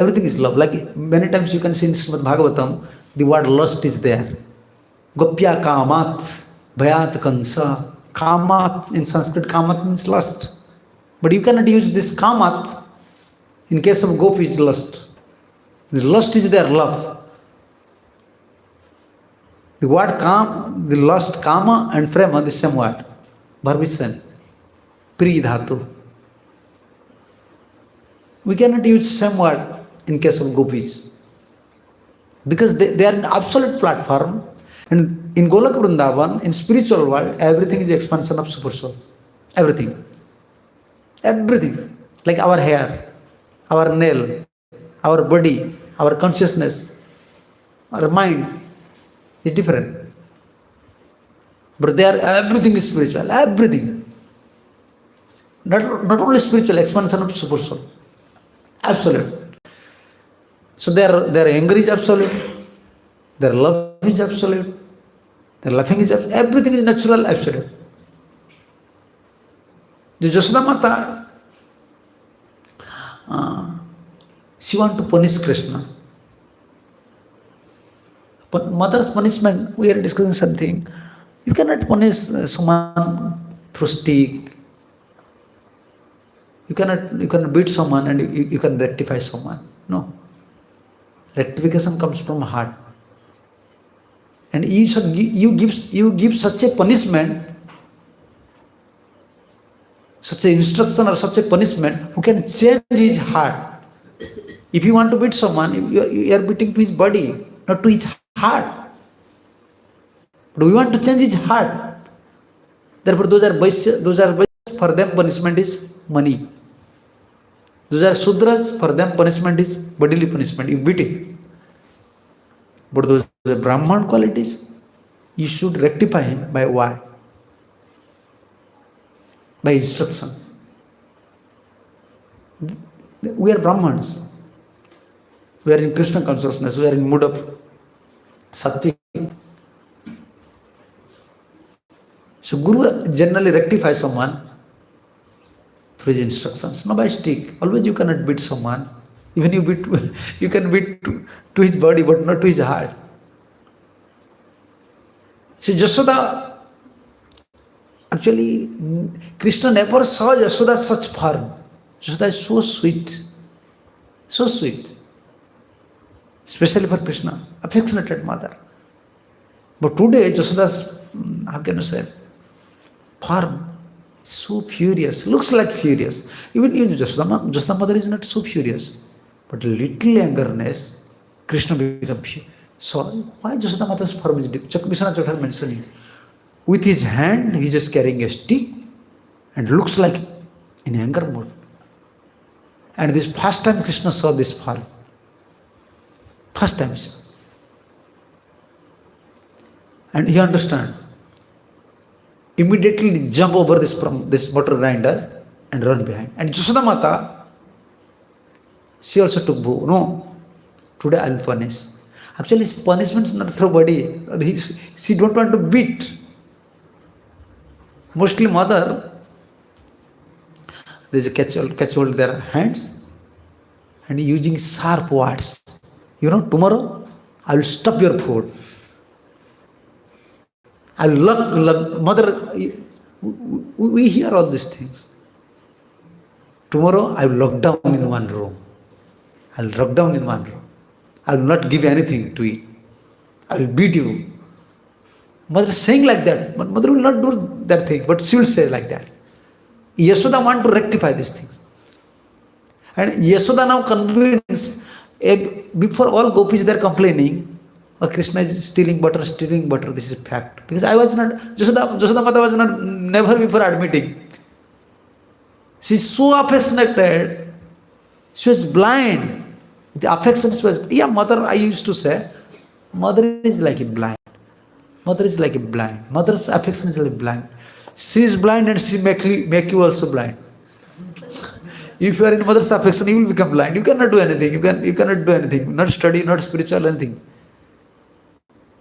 Everything is love. Like many times you can see in Srimad Bhagavatam, the word lust is there. Gopya kamat, bhayat kansa. Kamat, in Sanskrit, kamat means lust. But you cannot use this kamat in case of gopis lust. The lust is their love. The word kam, the lust, kama and prema, the same word. Verb is same. Pri dhatu. We cannot use same word in case of gopis. Because they are in absolute platform. And in Golak Vrindavan, in spiritual world, everything is expansion of super soul. Everything. Everything. Like our hair, our nail, our body, our consciousness, our mind is different. But everything is spiritual. Everything. Not only spiritual, expansion of super soul. Absolute. So their anger is absolute, their love is absolute, their laughing is absolute, everything is natural, absolute. The Jasoda Mata, she wants to punish Krishna. But mother's punishment, we are discussing something. You cannot punish someone through stick. You cannot beat someone and you can rectify someone. No. Rectification comes from heart. And you give such a punishment, such an instruction or such a punishment, who can change his heart. If you want to beat someone, you are beating to his body, not to his heart. But we want to change his heart. Therefore, those are Vaishya, for them punishment is money. Those are Sudras, for them punishment is bodily punishment, you beat him. But those are Brahman qualities, you should rectify him by what? By instruction. We are Brahmans. We are in Krishna consciousness, we are in mood of Sattvic. So Guru generally rectifies someone through his instructions, not by stick. Always you cannot beat someone. Even you can beat to his body, but not to his heart. See, Jasoda, actually, Krishna never saw Jasoda such form. Jasoda is so sweet. So sweet. Especially for Krishna, affectionate mother. But today, Jasoda's, how can you say, form is so furious, looks like furious. Even Jasoda mother is not so furious. But little angerness, Krishna becomes furious. So, why Jasoda mother's form is different? Vishwanath Chakravarti mentioned it. With his hand, he is just carrying a stick and looks like in anger mode. And this first time Krishna saw this form. First time. And he understand. Immediately jump over this water grinder and run behind. And Jasoda Mata, she also took bow. No, today I will punish. Actually, punishment is not through body. She don't want to beat. Mostly mother, there is a catch hold their hands and using sharp words. You know, tomorrow I will stop your food. I will lock mother. We hear all these things. Tomorrow I will lock down in one room. I will lock down in one room. I will not give anything to eat. I will beat you. Mother is saying like that, but mother will not do that thing, but she will say like that. Yasoda want to rectify these things. And Yasoda now convinced, before all gopis they are complaining, oh, Krishna is stealing butter, this is fact. Because I was not, Jasoda Mata was not, never before admitting. She is so affectionate, she was blind. The affection was, mother, I used to say, mother is like a blind. Mother is like a blind. Mother's affection is like blind. She is blind and she make you also blind. If you are in mother's affection, you will become blind. You cannot do anything. You cannot do anything. Not study, not spiritual, anything.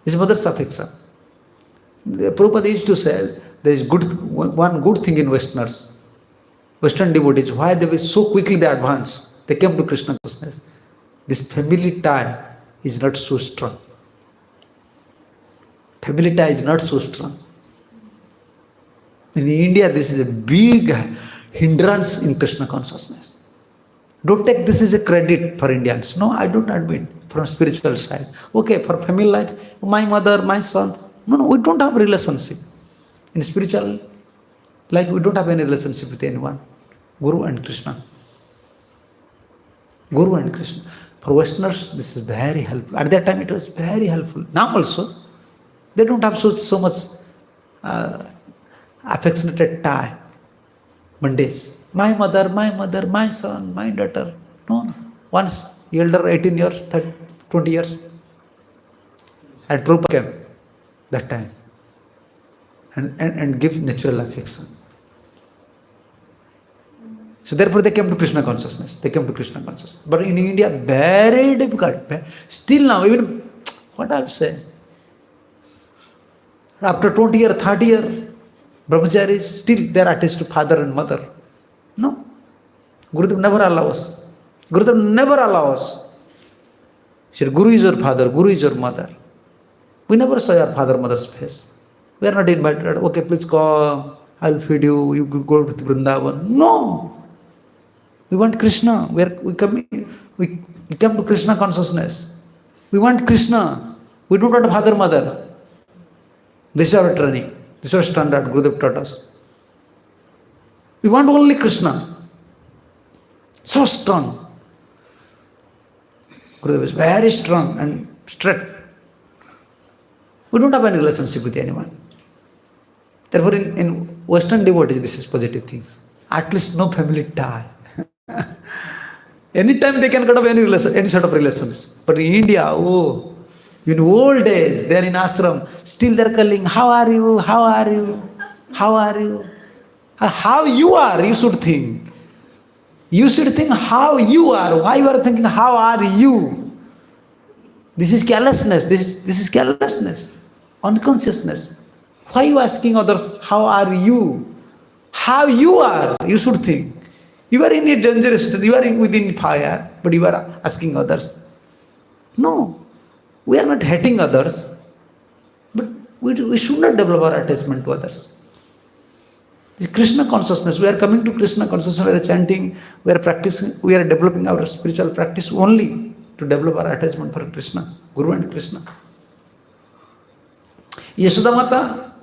This is mother's affection. The Prabhupada used to say, there is one good thing in Western devotees. Why they were so quickly they advance? They came to Krishna consciousness. this family tie is not so strong. Family tie is not so strong. In India, this is a big hindrance in Krishna consciousness. Don't take this as a credit for Indians. No, I don't admit from spiritual side. Okay, for family life, my mother, my son. No, we don't have relationship. In spiritual life, we don't have any relationship with anyone. Guru and Krishna. Guru and Krishna. For Westerners, this is very helpful. At that time, it was very helpful. Now also, they don't have so much affectionate tie. Mondays. My mother, my son, my daughter. No. Once, elder 18 years, 30, 20 years. And Prabhupada came that time. And give natural affection. So therefore they came to Krishna consciousness. But in India, very difficult. Still now, even, what I will say, after 20 years, 30 years, brahmacharis, still they are attached to father and mother. No. Gurudev never allows us. He said, Guru is your father, Guru is your mother. We never saw your father, mother's face. We are not invited. Okay, please come. I will feed you. You go to Vrindavan. No. We want Krishna. We come to Krishna consciousness. We want Krishna. We don't want father, mother. This is our training. This is our standard. Gurudev taught us. We want only Krishna. So strong. Gurudev is very strong and straight. We don't have any relationship with anyone. Therefore, in Western devotees, this is positive things. At least no family tie. Anytime they can cut off any sort of relations. But in India, in old days, they are in ashram, still they are calling, how are you? How you are, you should think. You should think how you are. Why you are thinking, how are you? This is carelessness. This is carelessness. Unconsciousness. Why are you asking others, how are you? How you are, you should think. You are in a dangerous state, you are within fire, but you are asking others. No, we are not hating others, but we should not develop our attachment to others. This Krishna consciousness, we are coming to Krishna consciousness, we are chanting, we are practicing, we are developing our spiritual practice only to develop our attachment for Krishna, Guru and Krishna. Yashoda Mata,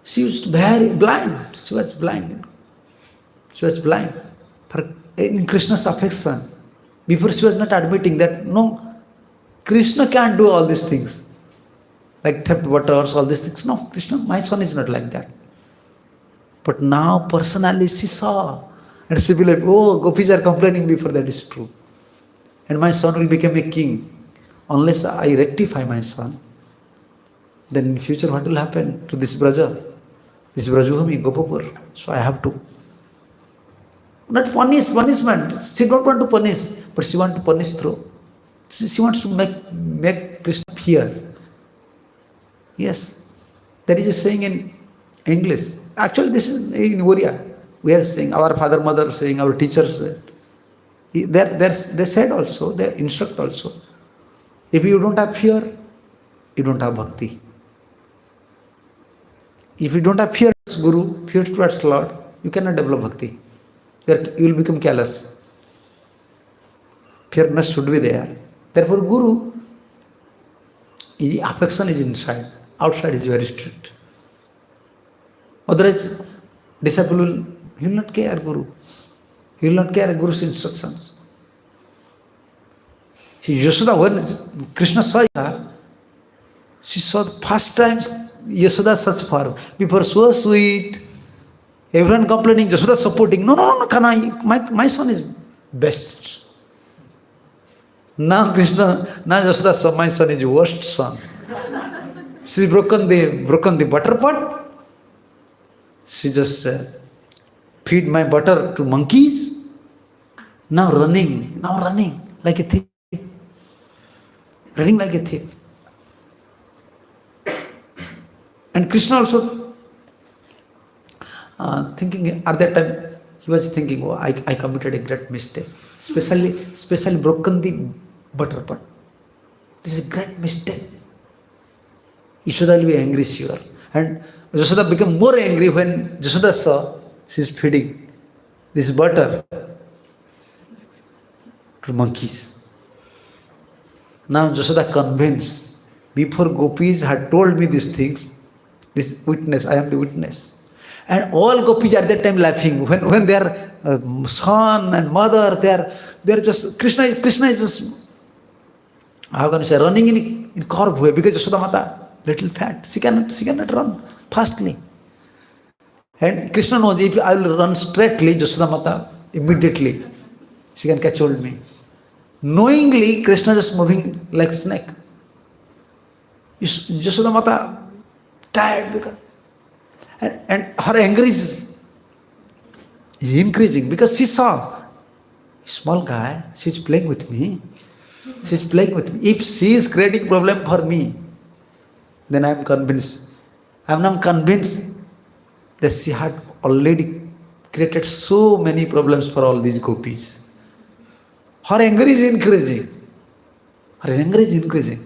she was very blind. She was blind in Krishna's affection. Before she was not admitting that, no, Krishna can't do all these things. Like theft, waters, all these things. No, Krishna, my son is not like that. But now personally she saw. And she will be like, oh, gopis are complaining before that is true. And my son will become a king. Unless I rectify my son, then in future what will happen to this Braja? This Brajubhumi, Gopapur. So I have to not punishment. She don't want to punish, but she wants to punish through. She wants to make Krishna fear. Yes. There is a saying in English. Actually, this is in Oriya. We are saying, our father, mother saying, our teachers said. They said also, they instruct also. If you don't have fear, you don't have bhakti. If you don't have fear towards Guru, fear towards Lord, you cannot develop bhakti. You will become careless. Fearness should be there. Therefore, Guru, affection is inside. Outside is very strict. Otherwise, disciple will not care Guru. He will not care Guru's instructions. Yashoda, when Krishna saw her, she saw the first time Yashoda such form. Before so sweet, everyone complaining, Yashoda supporting. No, my son is best. Now Yashoda saw my son is worst son. She broken the butter pot. She just feed my butter to monkeys. Now running like a thief. Running like a thief. And Krishna also thinking, at that time, he was thinking, oh, I committed a great mistake. Specially broken the butter pot. This is a great mistake. Yashoda will be angry, sure. And Yashoda became more angry when Yashoda saw she is feeding this butter to monkeys. Now Yashoda convinced, before gopis had told me these things, this witness, I am the witness. And all gopis at that time laughing. When their son and mother, they are just, Krishna is just, how can you say, running in curve way, because Yashoda Mata, little fat, she cannot run fastly. And Krishna knows, if I will run straightly, Yashoda Mata, immediately, she can catch hold of me. Knowingly, Krishna just moving like snake. Yashoda Mata tired because, and her anger is increasing because she saw, small guy, she's playing with me. She's playing with me. If she is creating problem for me, then I am convinced. I am not convinced that she had already created so many problems for all these gopis. Her anger is increasing. Her anger is increasing.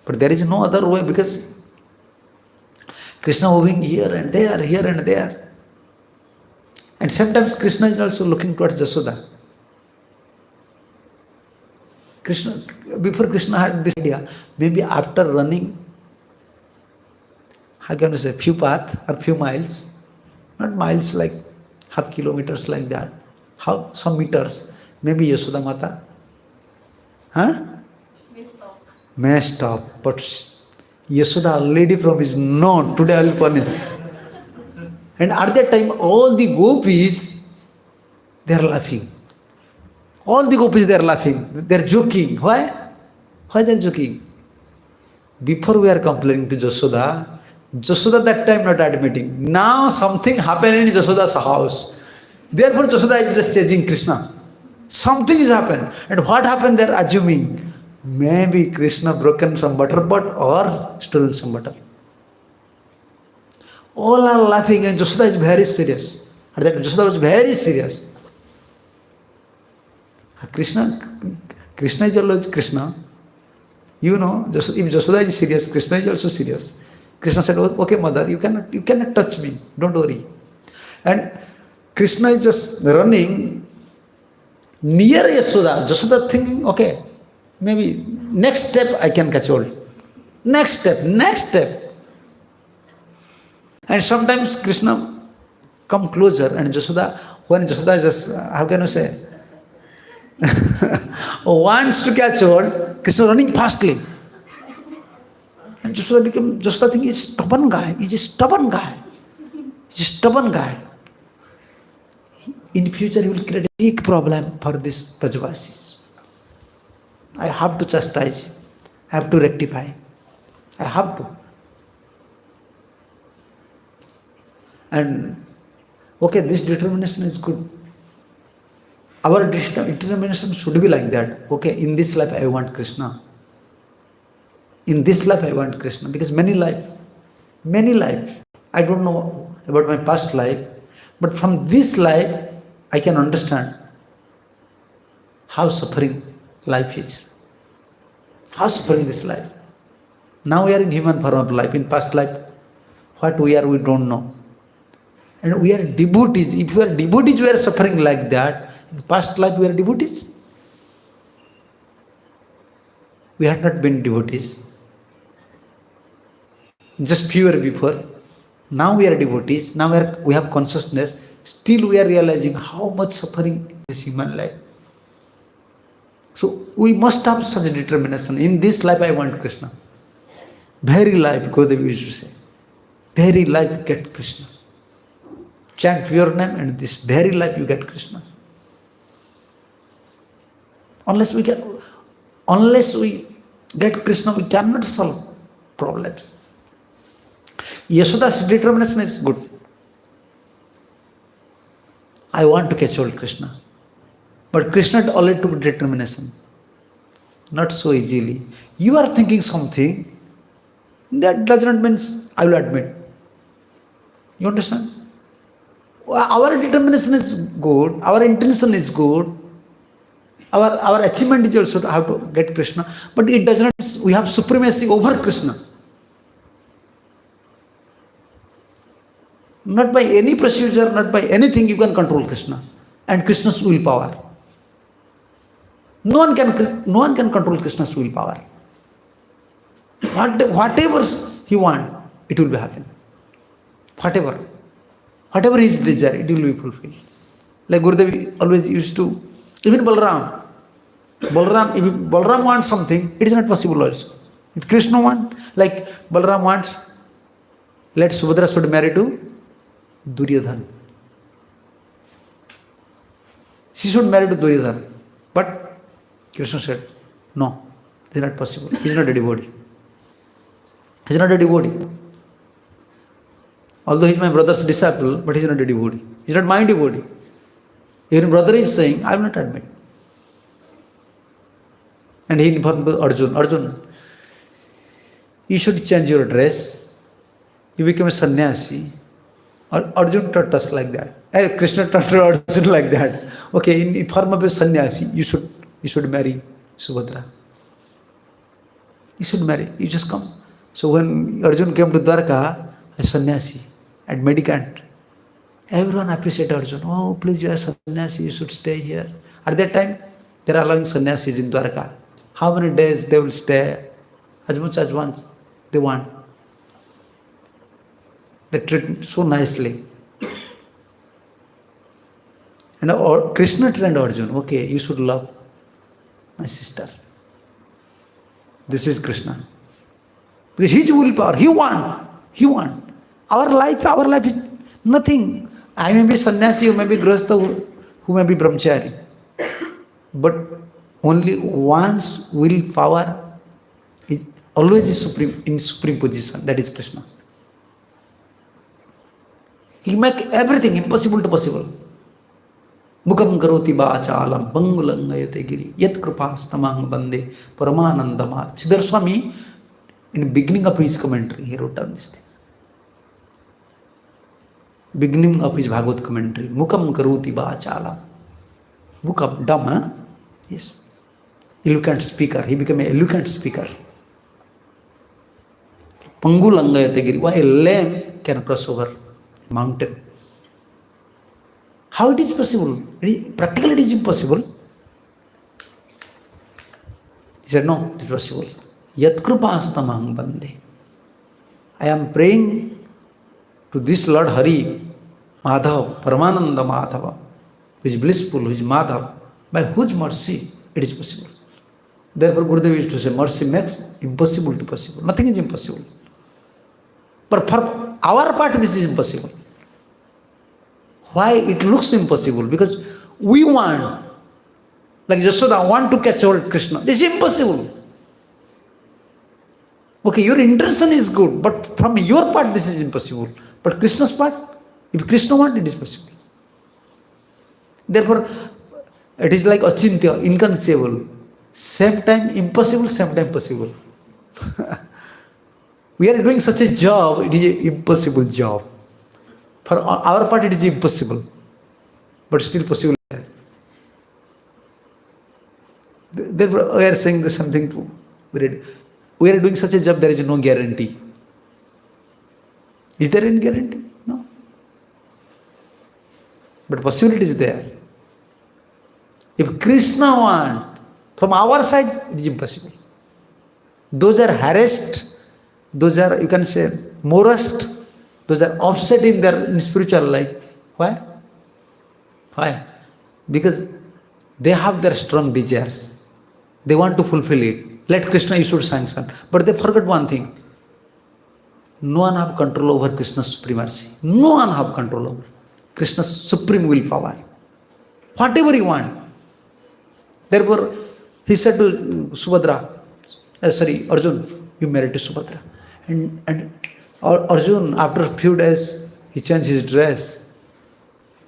But there is no other way, because Krishna moving here and there. And sometimes Krishna is also looking towards Yashoda. Before Krishna had this idea, maybe after running, how can you say, few paths or few miles, not miles like half kilometers like that, some meters, maybe Yashoda Mata, may stop. But Yashoda already promised, no, today I will punish. And at that time, all the gopis, they are laughing. All the gopis, they are laughing. They are joking. Why? Why they are joking? Before we are complaining to Yashoda that time not admitting. Now something happened in Yashoda's house. Therefore Yashoda is just chasing Krishna. Something is happened. And what happened, they are assuming. Maybe Krishna broken some butter pot or stolen some butter. All are laughing and Yashoda is very serious. At that time, Yashoda was very serious. Krishna is always Krishna. You know, if Yashoda is serious, Krishna is also serious. Krishna said, okay mother, you cannot touch me, don't worry. And Krishna is just running near Yashoda. Yashoda thinking, okay, maybe next step I can catch hold. Next step. And sometimes Krishna come closer and Yashoda, when Yashoda just, how can you say, wants to catch hold, Krishna running fastly. And Yashoda thinking, he's a stubborn guy. He's a stubborn guy. In future he will create a big problem for these Brajvasis. I have to chastise him. I have to rectify. I have to. And okay, this determination is good. Our determination should be like that. Okay, in this life I want Krishna. In this life I want Krishna. Because many life, I don't know about my past life, but from this life I can understand how suffering life is. How suffering this life. Now we are in human form of life. In past life, what we are, we don't know. And we are devotees. If we are devotees, we are suffering like that. In past life, we are devotees. We had not been devotees. Just pure before. Now we are devotees. Now we have consciousness. Still we are realizing how much suffering is human life. So we must have such a determination. In this life I want Krishna. Very life, Gurudev used to say. Very life get Krishna. Chant pure name and this very life you get Krishna. Unless we get Krishna, we cannot solve problems. Yashoda's determination is good. I want to catch hold Krishna. But Krishna already took determination. Not so easily. You are thinking something, that does not mean I will admit. You understand? Our determination is good, our intention is good, Our achievement is also how to get Krishna, but it does not, we have supremacy over Krishna. Not by any procedure, not by anything you can control Krishna and Krishna's willpower. No one can control Krishna's willpower. Whatever he wants, it will be happen. Whatever his desire, it will be fulfilled. Like Gurudev always used to, even Balram, if Balram wants something, it is not possible also. If Krishna wants, like Balram wants, let Subhadra should marry to Duryodhana. She should marry to Duryodhana. But Krishna said, no, it is not possible. He is not a devotee. He is not a devotee. Although he is my brother's disciple, but he is not a devotee. He is not my devotee. Even brother is saying, I will not admit. And he informed Arjun, you should change your dress. You become a sannyasi. Arjun taught us like that. Krishna taught Arjun like that. Okay, in form of a sannyasi, you should marry Subhadra. You should marry. You just come. So when Arjun came to Dwarka, a sannyasi and mendicant, everyone appreciated Arjun. Oh, please, you are sannyasi. You should stay here. At that time, there are allowing sannyasis in Dwarka. How many days they will stay? As much as once they want. They treat so nicely. And Krishna trained Arjun, okay, you should love my sister. This is Krishna. Because his willpower, he want. Our life is nothing. I may be sannyasi, you may be grahastha, who may be brahmachari. But only one's willpower is always in supreme position. That is Krishna. He make everything impossible to possible. Mukam karoti bācālam pangulangayate giri yat krupāstamaham bande paramanandamāt. Siddhar Swami, in the beginning of his commentary, he wrote down these things. Beginning of his Bhagavad commentary, Mukam karoti bācālam. Mukam, dumb, huh? Yes. Eloquent speaker. He became an eloquent speaker. Pangulangayate giri. Why a lamb can cross over a mountain? How it is possible? Practically it is impossible. He said, no, it is possible. Yat krupāstamaham bande. I am praying to this Lord Hari, Madhav, Paramananda Madhava, who is blissful, who is Madhav, by whose mercy it is possible. Therefore Gurudev used to say, mercy makes impossible to possible. Nothing is impossible. But for our part, this is impossible. Why it looks impossible? Because we want, like Yashoda, want to catch hold of Krishna. This is impossible. Okay, your intention is good, but from your part this is impossible. But Krishna's part, if Krishna wants, it is possible. Therefore, it is like achintya, inconceivable. Same time impossible, same time possible. We are doing such a job, it is an impossible job. For our part, it is impossible, but still possible. Therefore, we are saying the something to we are doing such a job, there is no guarantee. Is there any guarantee? No. But possibility is there. If Krishna wants, from our side, it is impossible. Those are harassed, those are, you can say, morose, those are upset in spiritual life. Why? Why? Because they have their strong desires. They want to fulfill it. Let Krishna issue sanction. But they forget one thing. No one have control over Krishna's supremacy. No one have control over Krishna's supreme willpower. Whatever he want. Therefore, he said to Arjun, you married to Subhadra. And Arjun, after a few days, he changed his dress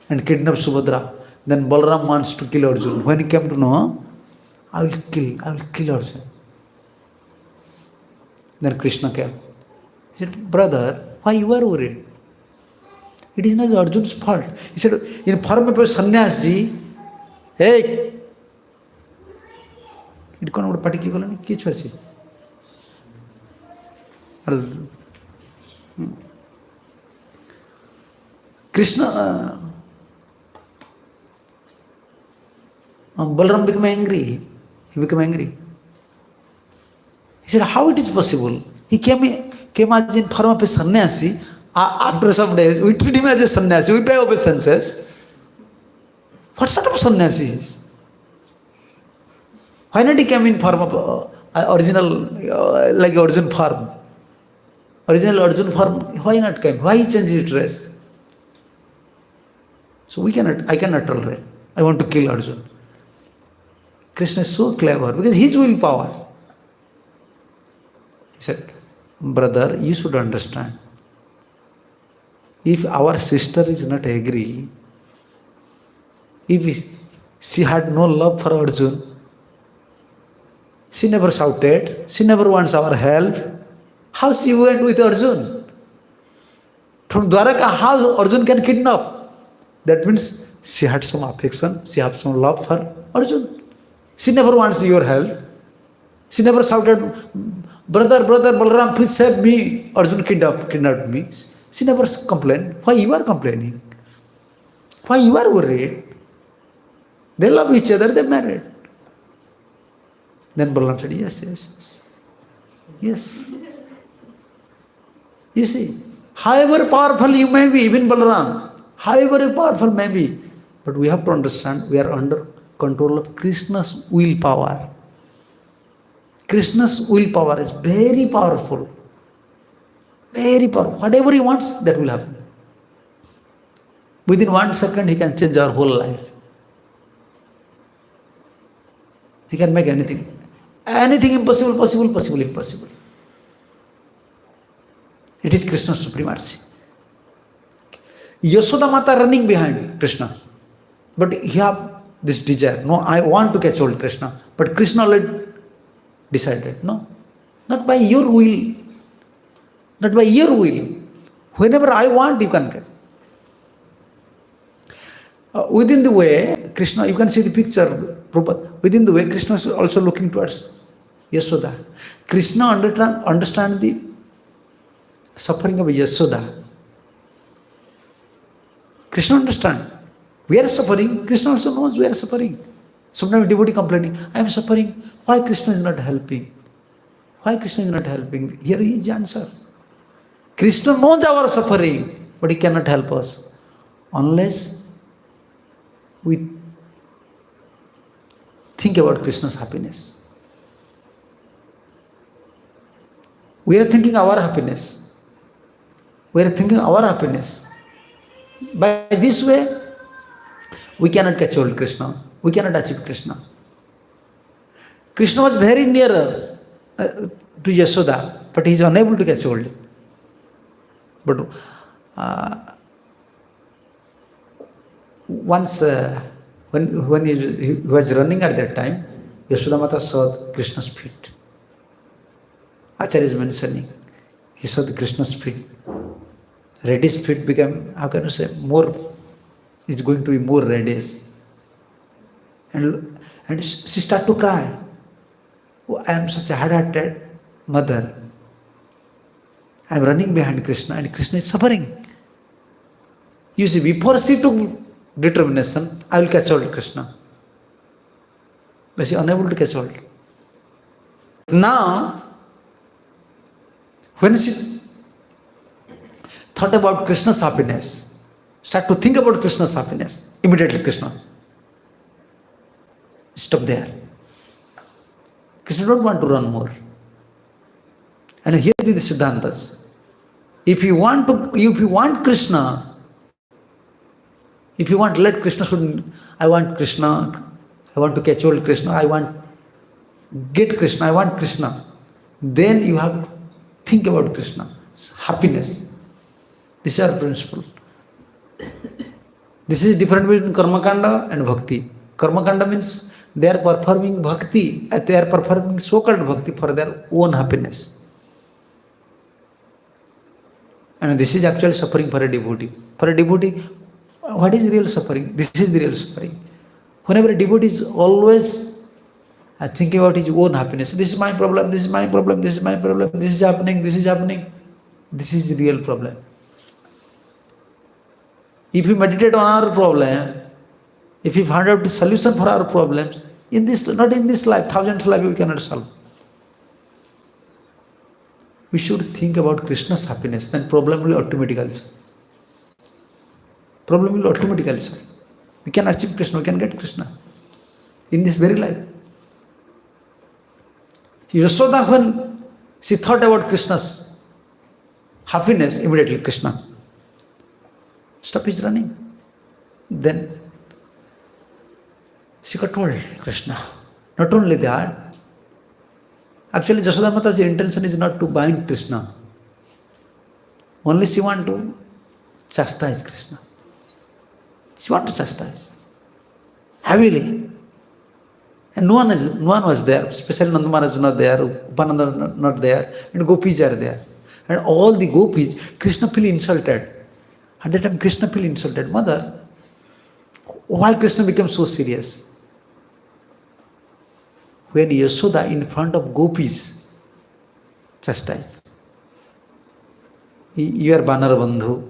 and kidnapped Subhadra. Then Balaram wants to kill Arjun. When he came to know, I will kill Arjun. Then Krishna came. He said, brother, why you are worried? It is not Arjun's fault. He said, in form of a sannyasi, hey, ଏଠି କ'ଣ ଗୋଟେ ପାଟି କିଏ ଗଲାଣି? କିଏ ଛୁଆ ସିଏ? Krishna, Balaram became angry. He became angry. He said, how it is possible? He came as in form of a sannyasi. After some days, we treat him as a sannyasi. We pay obeisances. What sort of sannyasi is? Why not he came in form of original, like Arjun form? Original Arjun form, why not came? Why he changed his dress? So I cannot tolerate. I want to kill Arjun. Krishna is so clever because his willpower. He said, brother, you should understand. If our sister is not agree, if she had no love for Arjun, she never shouted, she never wants our help, how she went with Arjun? From Dwaraka, how Arjun can kidnap? That means she had some affection, she had some love for Arjun. She never wants your help. She never shouted, brother, Balaram, please save me. Arjun kidnapped me. She never complained. Why you are complaining? Why you are worried? They love each other, they married. Then Balaram said, yes. You see, however powerful you may be, even Balaram, however powerful may be, but we have to understand we are under control of Krishna's willpower. Krishna's willpower is very powerful. Very powerful. Whatever he wants, that will happen. Within 1 second, he can change our whole life. He can make anything. Anything impossible, possible, impossible. It is Krishna's supremacy. Yashoda Mata running behind Krishna. But he have this desire. No, I want to catch hold of Krishna. But Krishna already decided. No. Not by your will. Not by your will. Whenever I want, you can get. Within the way, Krishna, you can see the picture. Within the way, Krishna is also looking towards Yashoda. Krishna understand the suffering of Yashoda. Krishna understand. We are suffering. Krishna also knows we are suffering. Sometimes devotee complaining, I am suffering. Why Krishna is not helping? Why Krishna is not helping? Here is the answer. Krishna knows our suffering, but he cannot help us unless we think about Krishna's happiness. We are thinking our happiness. We are thinking our happiness. By this way, we cannot catch hold of Krishna. We cannot achieve Krishna. Krishna was very nearer to Yashoda, but he is unable to catch hold. But once, when he was running at that time, Yashoda Mata saw Krishna's feet. Acharya is mentioning, he saw the Krishna's feet. Reddish feet became, how can you say, more, it's going to be more reddish. And she started to cry. Oh, I am such a hard-hearted mother. I am running behind Krishna and Krishna is suffering. You see, before she took determination, I will catch hold of Krishna. But she is unable to catch hold. Now, when she thought about Krishna's happiness, start to think about Krishna's happiness, immediately Krishna stop there. Krishna don't want to run more. And here are the Siddhantas. If you want Krishna, if you want, let Krishna should, I want Krishna, I want to catch hold of Krishna, I want get Krishna, I want Krishna. Then you have to think about Krishna, happiness. This is our principle. This is different between Karma Kanda and Bhakti. Karma Kanda means they are performing Bhakti, they are performing so-called Bhakti for their own happiness. And this is actually suffering for a devotee. For a devotee, what is real suffering? This is the real suffering. Whenever a devotee is always and thinking about his own happiness. This is my problem, this is my problem, this is my problem, this is happening, this is happening. This is the real problem. If we meditate on our problem, if we find out the solution for our problems, in this, not in this life, thousands of lives we cannot solve. We should think about Krishna's happiness, then problem will automatically solve. Problem will automatically solve. We can achieve Krishna, we can get Krishna in this very life. Yashoda, when she thought about Krishna's happiness, immediately Krishna stop his running. Then she got told Krishna. Not only that, actually Yashoda Mata's intention is not to bind Krishna. Only she wants to chastise Krishna. She wants to chastise heavily. And no one was there, especially Nanda Maharaj was not there, Upananda not there, and gopis are there. And all the gopis, Krishna feel insulted. At that time Krishna feel insulted. Mother, why Krishna became so serious? When Yashoda in front of gopis chastise. You are Banar Bandhu.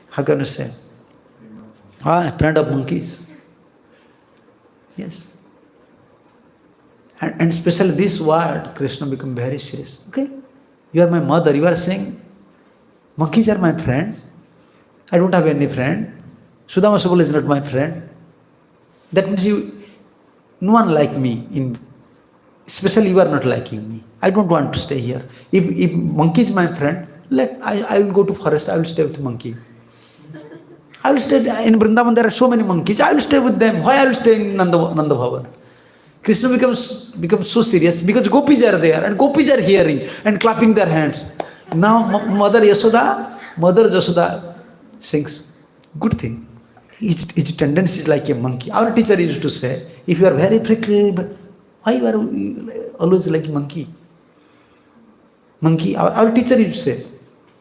How can you say? Friend of monkeys. Yes. And especially this word, Krishna become very serious. Okay? You are my mother. You are saying, monkeys are my friend. I don't have any friend. Sudama Subal is not my friend. That means no one like me. Especially you are not liking me. I don't want to stay here. If monkey is my friend, I will go to forest. I will stay with monkey. I will stay in Vrindavan. There are so many monkeys. I will stay with them. Why I will stay in Nanda Bhavan? Krishna becomes so serious because gopis are there and gopis are hearing and clapping their hands. Now Mother Yashoda sings, good thing. His tendency is like a monkey. Our teacher used to say, if you are very prickly, why you are always like monkey? Monkey. Our teacher used to say,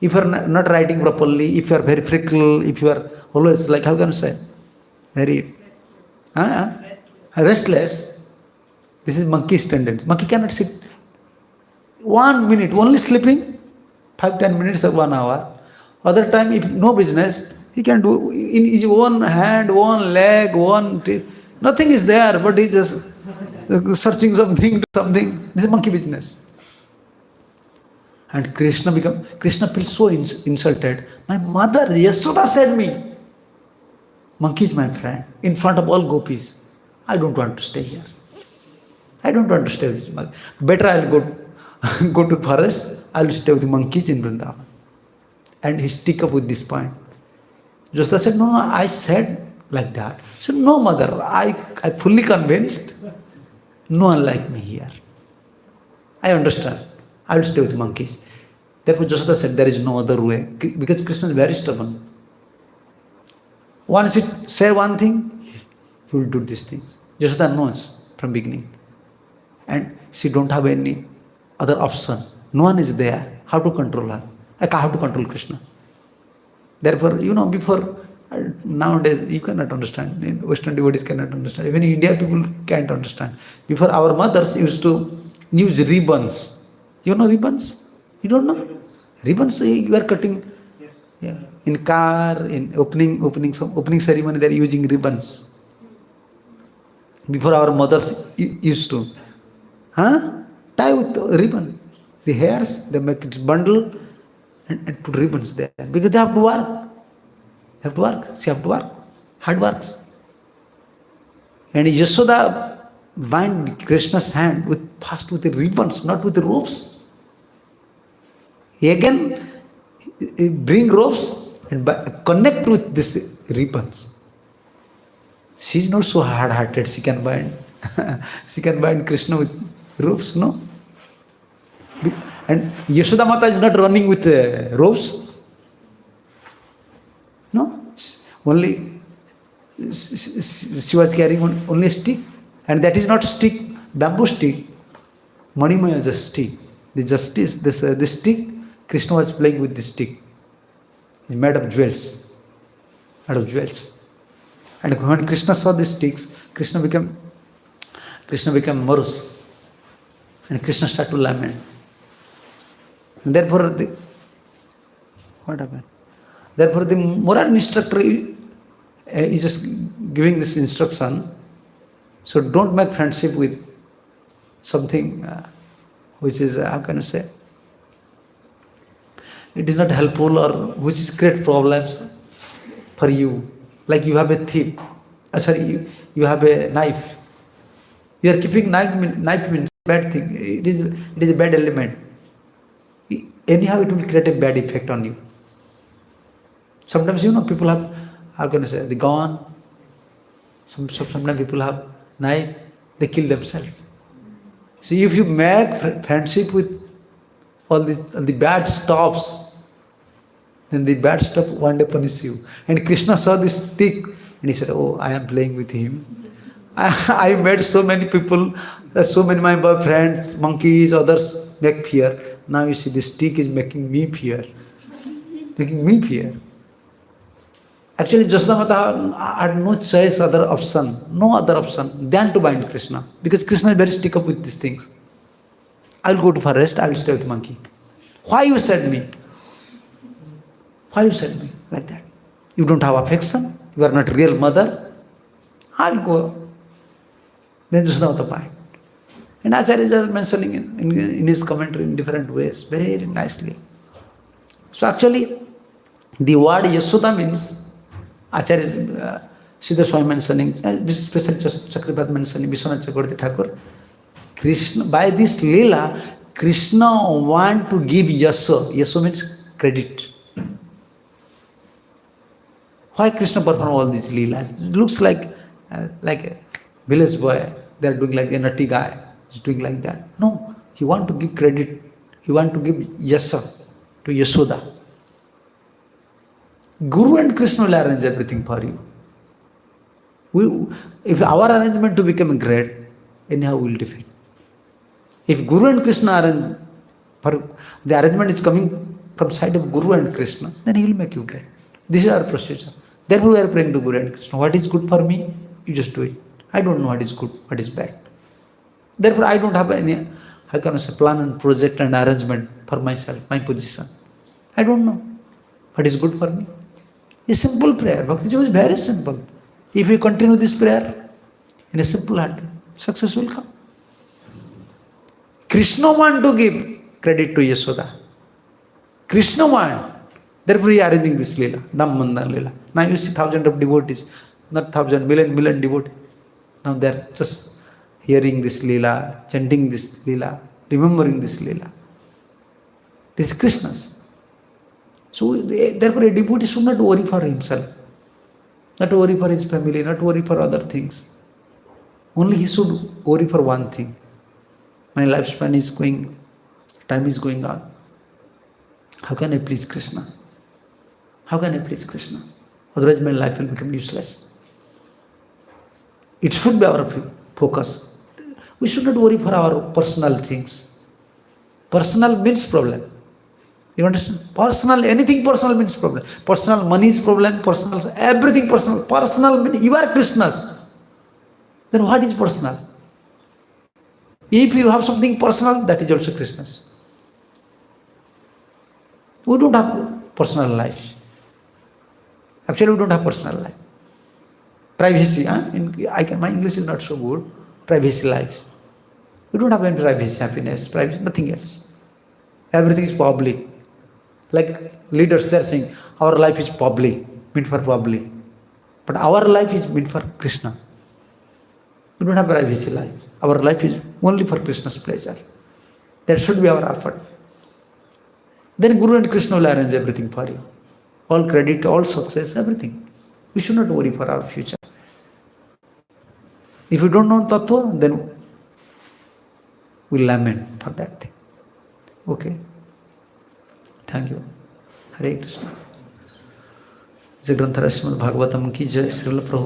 if you are not writing properly, if you are very fickle, if you are always like, how can I say, very restless, this is monkey's tendency. Monkey cannot sit 1 minute, only sleeping, 5-10 minutes or 1 hour. Other time, if no business, he can do in his own hand, one leg, one teeth. Nothing is there, but he just searching something. This is monkey business. And Krishna feels so insulted. My mother Yashoda said me, monkey is my friend, in front of all gopis. I don't want to stay here. I don't want to stay with mother. Better I will go to forest. I will stay with the monkeys in Vrindavan. And he stick up with this point. Yashoda said, no, I said like that. He said, no, mother, I fully convinced. No one like me here. I understand. I will stay with monkeys. Therefore, Yashoda said, there is no other way. Because Krishna is very stubborn. Once he say one thing, he will do these things. Yashoda knows from beginning. And she don't have any other option. No one is there. How to control her? How to control Krishna? Therefore, before, nowadays, you cannot understand. In Western devotees cannot understand. Even in India, people can't understand. Before, our mothers used to use ribbons. You know ribbons? You don't know? Ribbons you are cutting. Yes. Yeah. In car, in opening ceremony, they are using ribbons. Before our mothers used to tie with ribbon. The hairs, they make it bundle and put ribbons there. Because they have to work. They have to work. She have to work. Hard works. And Yashoda bind Krishna's hand first with the ribbons, not with the ropes. He again bring ropes and connect with these ribbons. She is not so hard-hearted. She can bind Krishna with ropes, no? And Yashoda Mata is not running with ropes. No? Only she was carrying only a stick. And that is not stick, bamboo stick. Manimaya is a stick. This stick, Krishna was playing with this stick. It's made of jewels. And when Krishna saw these sticks, Krishna became Krishna became morose. And Krishna started to lament. And therefore, what happened? Therefore, the moral instructor is just giving this instruction. So don't make friendship with something which is, how can you say, it is not helpful or which is create problems for you. Like you have a thief, you have a knife. You are keeping knife means bad thing. It is a bad element. Anyhow, it will create a bad effect on you. Sometimes people have, how can I say, the gun. Sometimes people have knife. They kill themselves. So if you make friendship with all the bad stuffs, then the bad stuff one day punish you. And Krishna saw this stick and he said, "Oh, I am playing with him. I made so many people, so many my friends, monkeys, others make fear. Now you see this stick is making me fear. Making me fear." Actually, Jasodamata had no choice, no other option than to bind Krishna. Because Krishna is very stick up with these things. I will go to forest, I will stay with monkey. Why you said me? Why you said me like that? You don't have affection, you are not real mother. I will go. Then Jasodamata bind. And Acharya is mentioning in his commentary in different ways, very nicely. So actually, the word Yasoda means, Acharya Siddha Swami mentioning, especially Chakravarti mentioning, Vishwanath Chakravarti Thakur, Krishna, by this Lila, Krishna want to give Yaso. Yaso means credit. Why Krishna perform all these Leelas? It looks like a village boy. They are doing like a nutty guy. He's doing like that. No, he want to give credit. He want to give Yasa to Yasoda. Guru and Krishna will arrange everything for you. If our arrangement to become great, anyhow we will defeat. If Guru and Krishna arrange, the arrangement is coming from side of Guru and Krishna, then he will make you great. This is our procedure. Therefore we are praying to Guru and Krishna. What is good for me, you just do it. I don't know what is good, what is bad. Therefore I don't have any, how can I say, plan and project and arrangement for myself, my position. I don't know what is good for me. A simple prayer. Bhakti Yoga is very simple. If you continue this prayer in a simple heart, success will come. Krishna want to give credit to Yasoda. Krishna want. Therefore he is arranging this Lila, Damodara Lila. Now you see thousands of devotees, not thousand, million devotees. Now they are just hearing this Lila, chanting this Lila, remembering this Lila. This is Krishna's. So therefore a devotee should not worry for himself, not worry for his family, not worry for other things. Only he should worry for one thing. My lifespan is going, time is going on. How can I please Krishna? How can I please Krishna? Otherwise my life will become useless. It should be our focus. We should not worry for our personal things. Personal means problem. You understand? Personal, anything personal means problem. Personal money is problem, personal, everything personal. Personal means you are Krishna's. Then what is personal? If you have something personal, that is also Krishna's. We don't have personal life. Actually, we don't have personal life. Privacy, my English is not so good. Privacy life. We don't have any privacy, happiness, privacy, nothing else. Everything is public. Like leaders, they are saying, our life is public, meant for public. But our life is meant for Krishna. We don't have privacy life. Our life is only for Krishna's pleasure. That should be our effort. Then Guru and Krishna will arrange everything for you. All credit, all success, everything. We should not worry for our future. If you don't know Tattva, then we lament for that thing. Okay? Thank you. Hare Krishna. Jai Granthara Srimad Bhagavatam ki jai. Srila Prabhupada.